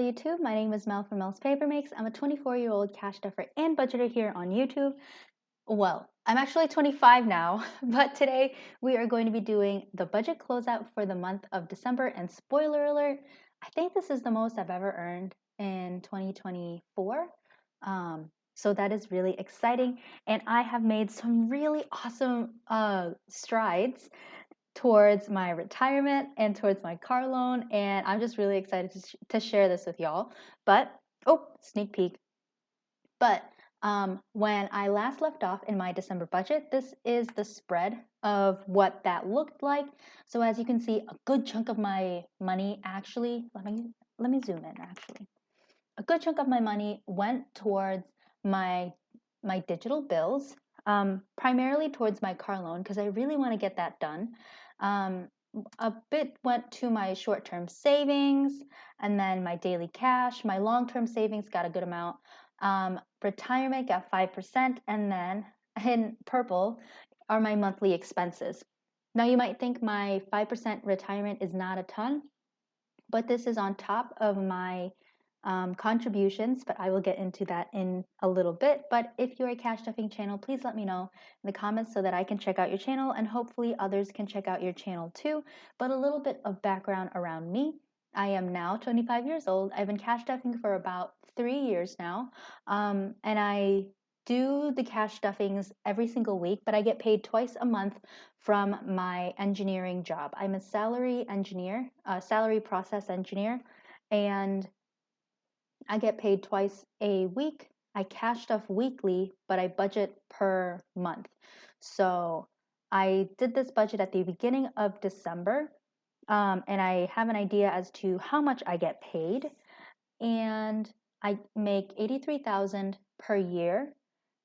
YouTube. My name is Mel from Mel's Paper Makes. I'm a 24-year-old cash stuffer and budgeter here on YouTube. Well, I'm actually 25 now, but today we are going to be doing the budget closeout for the month of December. And spoiler alert, I think this is the most I've ever earned in 2024. So that is really exciting. And I have made some really awesome strides towards my retirement and towards my car loan. And I'm just really excited to share this with y'all. But, oh, sneak peek. But when I last left off in my December budget, this is the spread of what that looked like. So as you can see, a good chunk of my money actually, let me zoom in actually. A good chunk of my money went towards my digital bills, primarily towards my car loan because I really want to get that done. A bit went to my short-term savings, and then my daily cash. My long-term savings got a good amount. Retirement got 5%, and then in purple are my monthly expenses. Now you might think my 5% retirement is not a ton, but this is on top of my contributions, but I will get into that in a little bit. But if you're a cash stuffing channel, please let me know in the comments so that I can check out your channel and hopefully others can check out your channel too. But a little bit of background around me. I am now 25 years old. I've been cash stuffing for about 3 years now. And I do the cash stuffings every single week, but I get paid twice a month from my engineering job. I'm a salary engineer, salary process engineer, and I get paid twice a week. I cash stuff weekly, but I budget per month. So I did this budget at the beginning of December, and I have an idea as to how much I get paid. And I make $83,000 per year,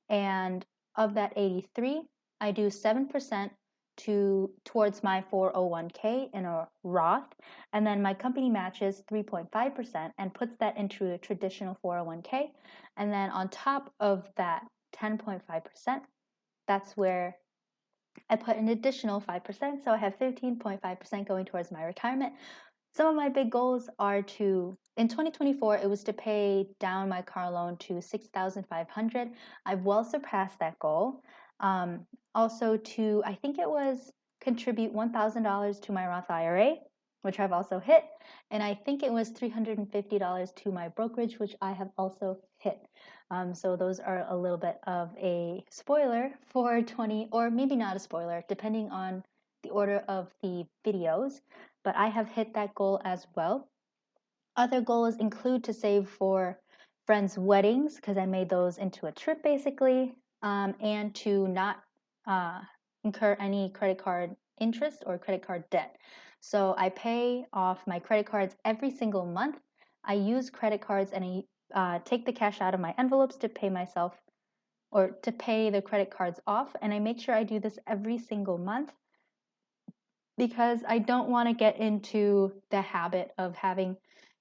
and of that 83, I do 7% towards my 401k in a Roth, and then my company matches 3.5% and puts that into a traditional 401k, and then on top of that 10.5%, that's where I put an additional 5%, so I have 15.5% going towards my retirement. Some of my big goals are in 2024, it was to pay down my car loan to $6,500. I've well surpassed that goal. Also I think it was contribute $1,000 to my Roth IRA, which I've also hit. And I think it was $350 to my brokerage, which I have also hit. So those are a little bit of a spoiler for 20, or maybe not a spoiler, depending on the order of the videos. But I have hit that goal as well. Other goals include to save for friends' weddings because I made those into a trip basically, and to not incur any credit card interest or credit card debt. So I pay off my credit cards every single month. I use credit cards and I take the cash out of my envelopes to pay myself or to pay the credit cards off. And I make sure I do this every single month because I don't want to get into the habit of having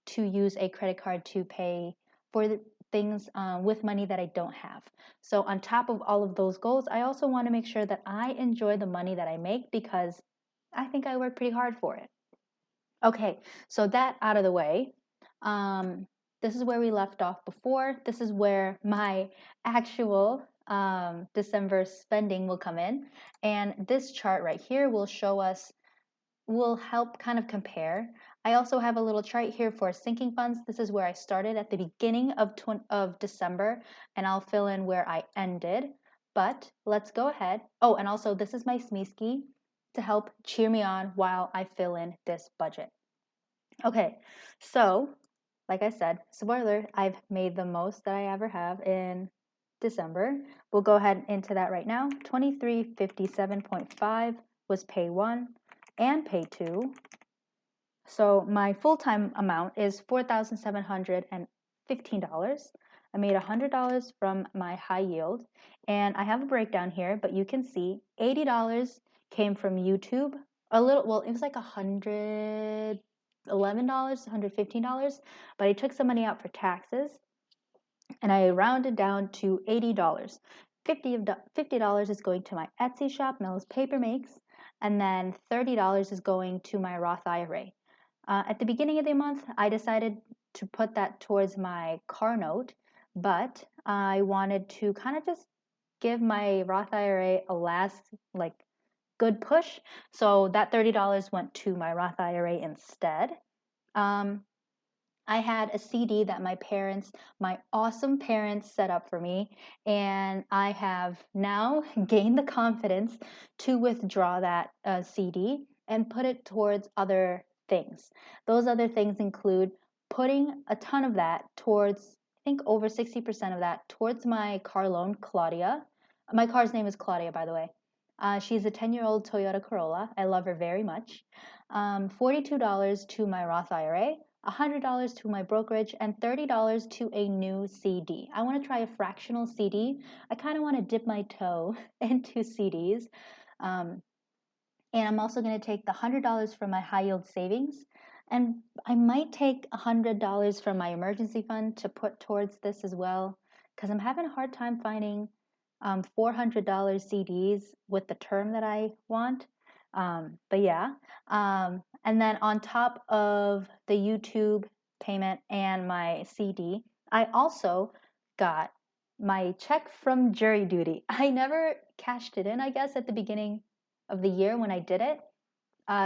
to use a credit card to pay for the things with money that I don't have. So on top of all of those goals, I also want to make sure that I enjoy the money that I make because I think I work pretty hard for it. Okay, so that out of the way, this is where we left off before. This is where my actual December spending will come in. And this chart right here will help kind of compare. I also have a little chart here for sinking funds. This is where I started at the beginning of December, and I'll fill in where I ended. But let's go ahead. Oh, and also this is my Smeeski to help cheer me on while I fill in this budget. Okay, so like I said, spoiler, I've made the most that I ever have in December. We'll go ahead into that right now. 2357.5 was pay one and pay two. So my full-time amount is $4,715. I made $100 from my high yield, and I have a breakdown here, but you can see $80 came from YouTube. A little, well, it was like $111, $115, but I took some money out for taxes, and I rounded down to $80. $50 is going to my Etsy shop, Mel's Paper Makes, and then $30 is going to my Roth IRA. At the beginning of the month, I decided to put that towards my car note, but I wanted to kind of just give my Roth IRA a last like good push. So that $30 went to my Roth IRA instead. Um, I had a CD that my awesome parents, set up for me, and I have now gained the confidence to withdraw that CD and put it towards other things. Those other things include putting a ton of that towards, I think over 60% of that, towards my car loan, Claudia. My car's name is Claudia, by the way. She's a 10-year-old Toyota Corolla. I love her very much. $42 to my Roth IRA. $100 to my brokerage, and $30 to a new CD. I want to try a fractional CD. I kind of want to dip my toe into CDs. Um, and I'm also going to take the $100 from my high yield savings. And I might take $100 from my emergency fund to put towards this as well, because I'm having a hard time finding $400 CDs with the term that I want. But yeah. And then on top of the YouTube payment and my CD, I also got my check from jury duty. I never cashed it in, I guess, at the beginning of the year when I did it.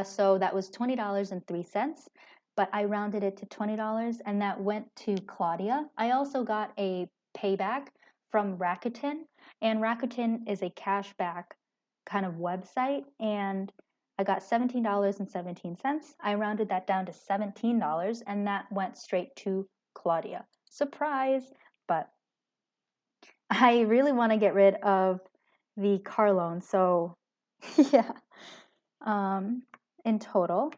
So that was $20.03, but I rounded it to $20, and that went to Claudia. I also got a payback from Rakuten, and Rakuten is a cashback kind of website, and I got $17.17. I rounded that down to $17, and that went straight to Claudia. Surprise! But I really want to get rid of the car loan, so yeah. In total,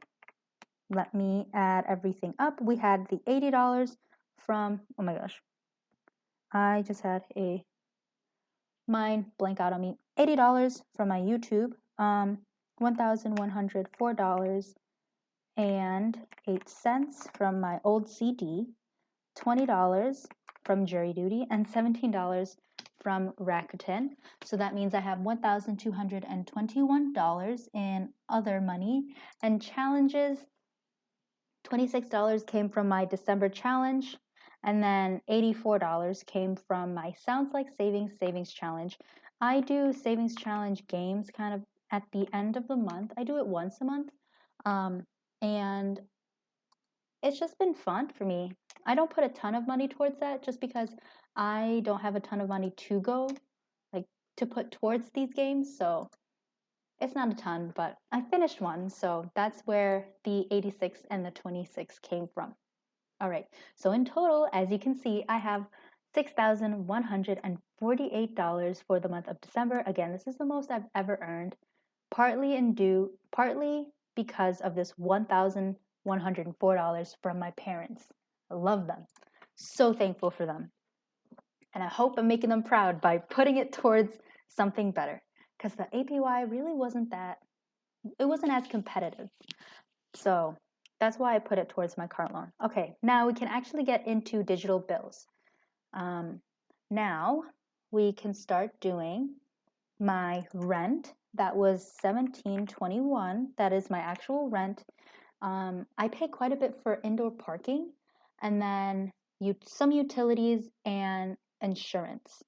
let me add everything up. We had the $80 from, oh my gosh, I just had a mind blank out on me. $80 from my YouTube, $1,104.08 from my old CD, $20 from jury duty, and $17 from Rakuten. So that means I have $1,221 in other money. And challenges, $26 came from my December challenge, and then $84 came from my Sounds Like Savings challenge. I do savings challenge games kind of at the end of the month. I do it once a month, and it's just been fun for me. I don't put a ton of money towards that just because I don't have a ton of money to go, like, to put towards these games. So it's not a ton, but I finished one. So that's where the 86 and the 26 came from. All right. So in total, as you can see, I have $6,148 for the month of December. Again, this is the most I've ever earned, partly because of this $1,104 from my parents. I love them. So thankful for them. And I hope I'm making them proud by putting it towards something better, because the APY really wasn't as competitive. So that's why I put it towards my car loan. Okay, now we can actually get into digital bills. Now we can start doing my rent. That was $17.21. That is my actual rent. I pay quite a bit for indoor parking, and then some utilities and insurance.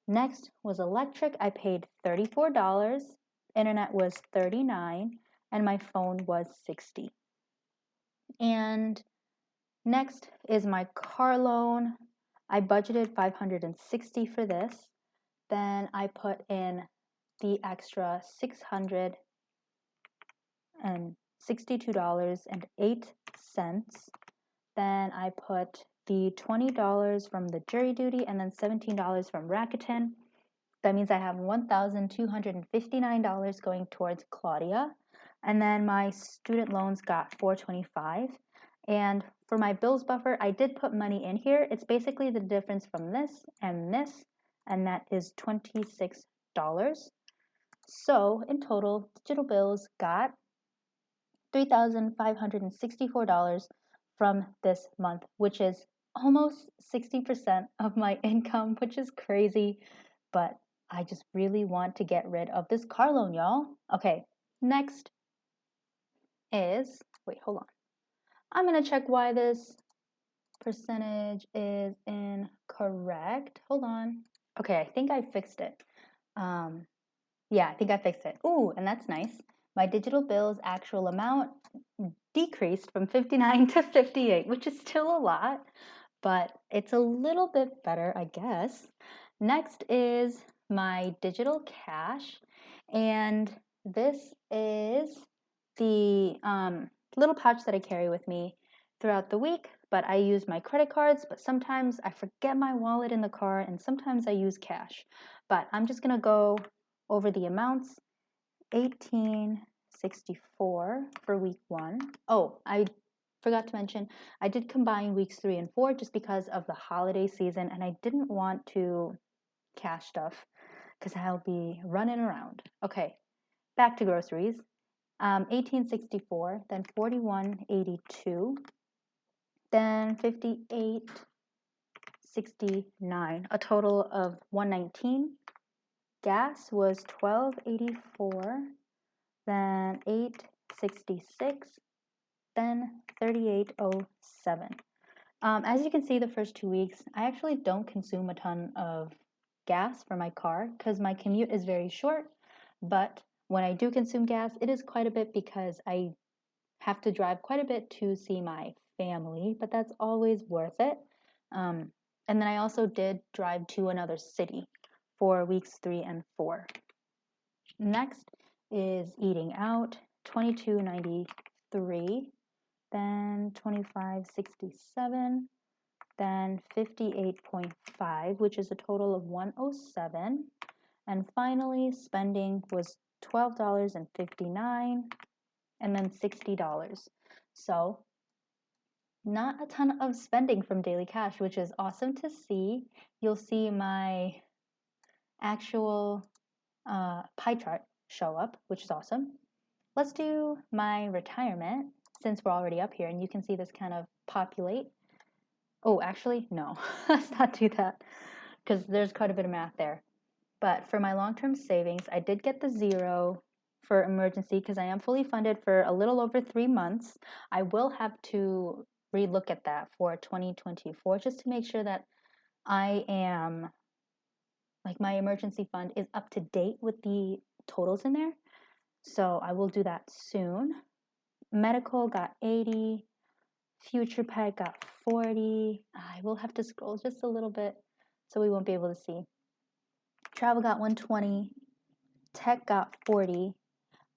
Next was electric. I paid $34. Internet was $39, and my phone was $60. And next is my car loan. I budgeted $560 for this. Then I put in the extra $662.08. Then I put the $20 from the jury duty and then $17 from Rakuten. That means I have $1,259 going towards Claudia. And then my student loans got $425. And for my bills buffer, I did put money in here. It's basically the difference from this, and that is $26. So in total, digital bills got $3,564 from this month, which is almost 60% of my income, which is crazy, but I just really want to get rid of this car loan, y'all. Okay, next is, wait, hold on. I'm gonna check why this percentage is incorrect. Hold on. Okay, I think I fixed it. Yeah, I think I fixed it. Ooh, and that's nice. My digital bill's actual amount decreased from 59 to 58, which is still a lot, but it's a little bit better, I guess. Next is my digital cash, and this is the little pouch that I carry with me throughout the week, but I use my credit cards, but sometimes I forget my wallet in the car, and sometimes I use cash. But I'm just gonna go over the amounts. 1864 for week 1. Oh, I forgot to mention, I did combine weeks 3 and 4 just because of the holiday season, and I didn't want to cash stuff because I'll be running around. Okay, back to groceries. 1864, then 4182, then 5869, a total of 119. Gas was 1284, then 866, then 3807. As you can see, the first 2 weeks, I actually don't consume a ton of gas for my car because my commute is very short. But when I do consume gas, it is quite a bit because I have to drive quite a bit to see my family, but that's always worth it. And then I also did drive to another city for weeks 3 and 4. Next is eating out, 2293, then 2567, then 58.5, which is a total of 107. And finally, spending was $12.59 and then $60. So, not a ton of spending from daily cash, which is awesome to see. You'll see my actual pie chart show up, which is awesome. Let's do my retirement since we're already up here and you can see this kind of populate. Oh, actually, no, let's not do that because there's quite a bit of math there. But for my long-term savings, I did get the 0 for emergency because I am fully funded for a little over 3 months. I will have to relook at that for 2024 just to make sure that I am, like, my emergency fund is up to date with the totals in there. So I will do that soon. Medical got 80. Future Pet got 40. I will have to scroll just a little bit so we won't be able to see. Travel got 120. Tech got 40.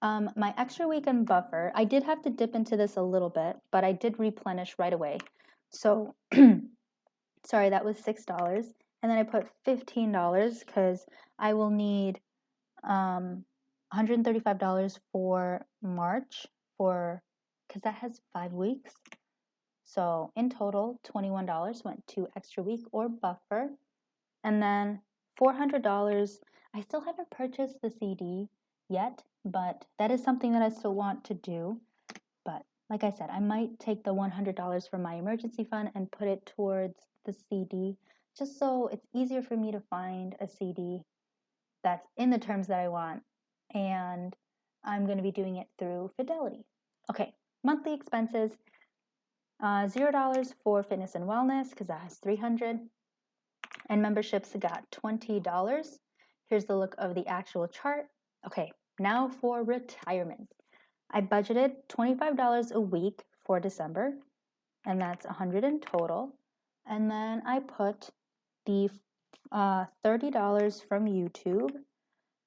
My extra weekend buffer, I did have to dip into this a little bit, but I did replenish right away. So, sorry, that was $6. And then I put $15 because I will need $135 for March because that has 5 weeks. So in total, $21 went to extra week or buffer. And then $400, I still haven't purchased the CD yet, but that is something that I still want to do. But like I said, I might take the $100 from my emergency fund and put it towards the CD, just so it's easier for me to find a CD that's in the terms that I want. And I'm going to be doing it through Fidelity. Okay, monthly expenses. $0 for fitness and wellness because that has 300, and memberships got $20. Here's the look of the actual chart. Okay, now for retirement. I budgeted $25 a week for December, and that's 100 in total. And then I put the $30 from YouTube,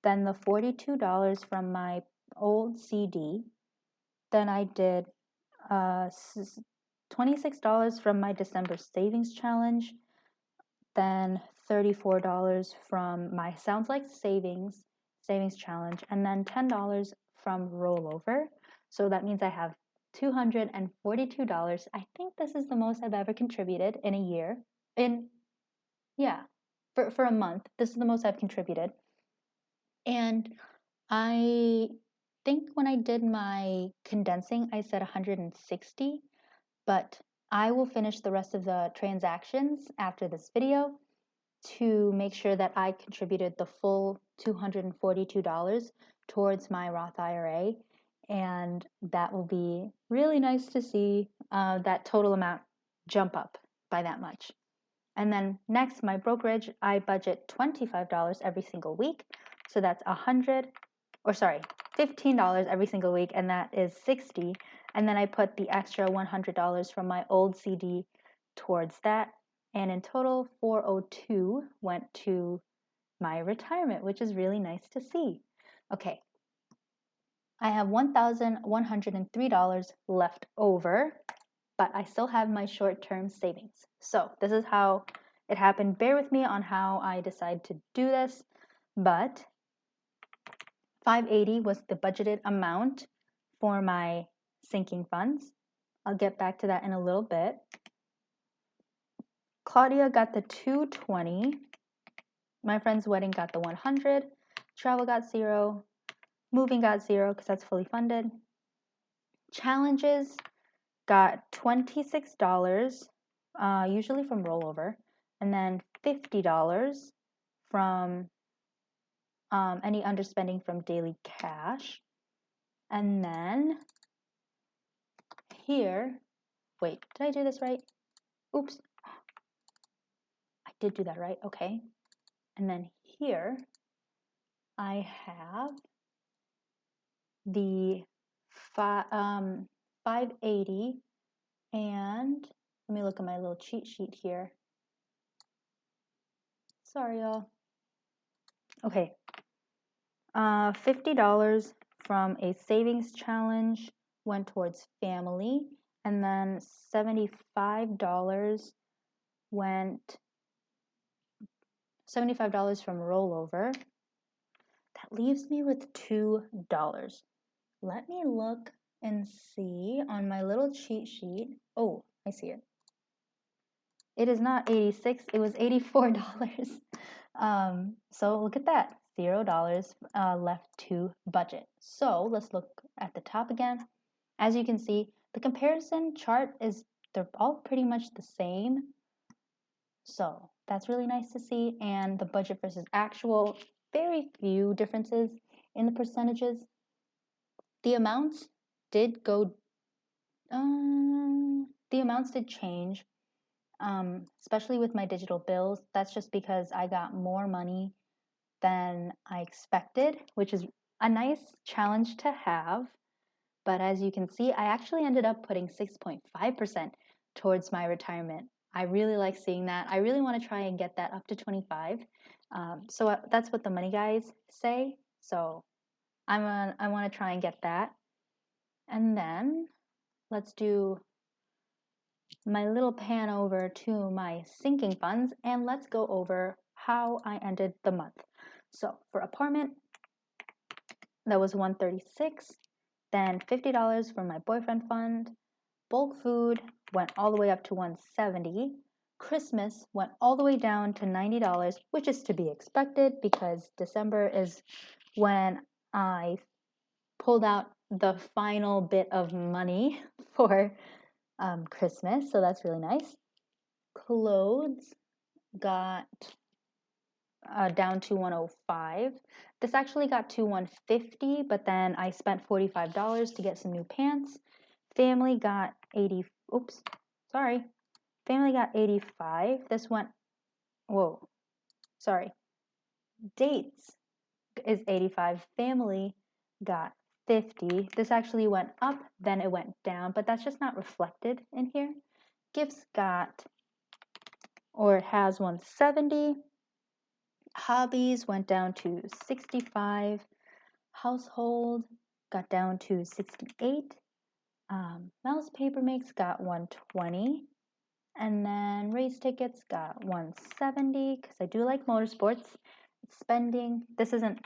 then the $42 from my old CD. Then I did $26 from my December savings challenge, then $34 from my Sounds Like savings challenge, and then $10 from rollover. So that means I have $242. I think this is the most I've ever contributed in a year. For a month, this is the most I've contributed. And I think when I did my condensing, I said 160, but I will finish the rest of the transactions after this video to make sure that I contributed the full $242 towards my Roth IRA. And that will be really nice to see that total amount jump up. by that much. And then next, my brokerage, I budget $25 every single week. So that's $15 every single week, and that is 60. And then I put the extra $100 from my old CD towards that. And in total, 402 went to my retirement, which is really nice to see. Okay, I have $1,103 left over, but I still have my short-term savings. So this is how it happened. Bear with me on how I decide to do this, but 580 was the budgeted amount for my sinking funds. I'll get back to that in a little bit. Claudia got the 220. My friend's wedding got the 100. Travel got 0. Moving got 0 because that's fully funded. Challenges got $26, usually from rollover, and then $50 from any underspending from daily cash. And then here, wait, did I do this right? Oops. I did do that right, okay. And then here, I have the 580, and let me look at my little cheat sheet here. Sorry, y'all. Okay, $50 from a savings challenge went towards family, and then $75 from rollover. That leaves me with $2. Let me look and see on my little cheat sheet. Oh, I see it. It is not 86, it was $84. So look at that, $0 left to budget. So let's look at the top again. As you can see, the comparison chart they're all pretty much the same. So that's really nice to see. And the budget versus actual, very few differences in the percentages. The amounts did go, the amounts did change. Especially with my digital bills. That's just because I got more money than I expected, which is a nice challenge to have. But as you can see, I actually ended up putting 6.5% towards my retirement. I really like seeing that. I really want to try and get that up to 25. So that's what the money guys say. So I want to try and get that. And then let's do my little pan over to my sinking funds, and let's go over how I ended the month. So for apartment, that was $136, then $50 from my boyfriend fund. Bulk food went all the way up to $170. Christmas went all the way down to $90, which is to be expected because December is when I pulled out the final bit of money for Christmas, so that's really nice. Clothes got down to 105. This actually got to 150, but then I spent $45 to get some new pants. Family got 80. Oops, sorry. Family got 85. This went, whoa, sorry. Dates is 85. Family got 50. This actually went up, then it went down, but that's just not reflected in here. Gifts got, or it has 170. Hobbies went down to 65. Household got down to 68. Mouse paper makes got 120. And then race tickets got 170 because I do like motorsports. Spending, this isn't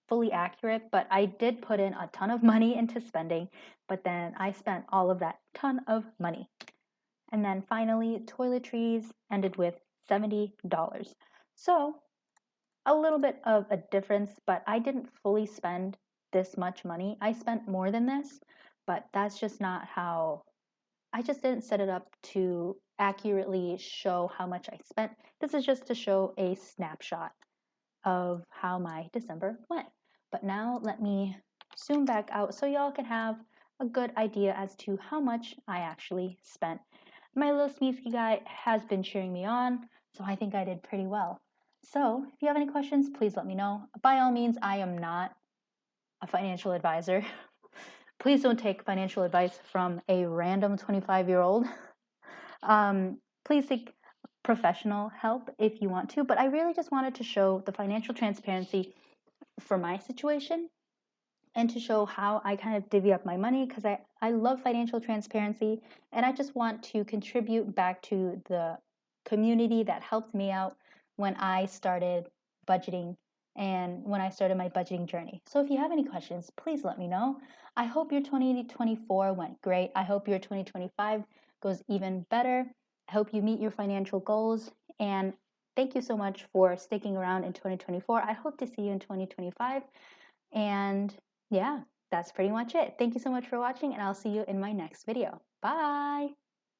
fully accurate, but I did put in a ton of money into spending, but then I spent all of that ton of money. And then finally, toiletries ended with $70. So a little bit of a difference, but I didn't fully spend this much money. I spent more than this, but that's just not how, I just didn't set it up to accurately show how much I spent. This is just to show a snapshot of how my December went. But now let me zoom back out so y'all can have a good idea as to how much I actually spent. My little Smeesky guy has been cheering me on, so I think I did pretty well. So if you have any questions, please let me know. By all means, I am not a financial advisor. Please don't take financial advice from a random 25-year-old. Please seek professional help if you want to, but I really just wanted to show the financial transparency for my situation and to show how I kind of divvy up my money because I love financial transparency and I just want to contribute back to the community that helped me out when I started budgeting and when I started my budgeting journey. So if you have any questions, please let me know. I hope your 2024 went great. I hope your 2025 goes even better. I hope you meet your financial goals and thank you so much for sticking around in 2024. I hope to see you in 2025. And yeah, that's pretty much it. Thank you so much for watching, and I'll see you in my next video. Bye!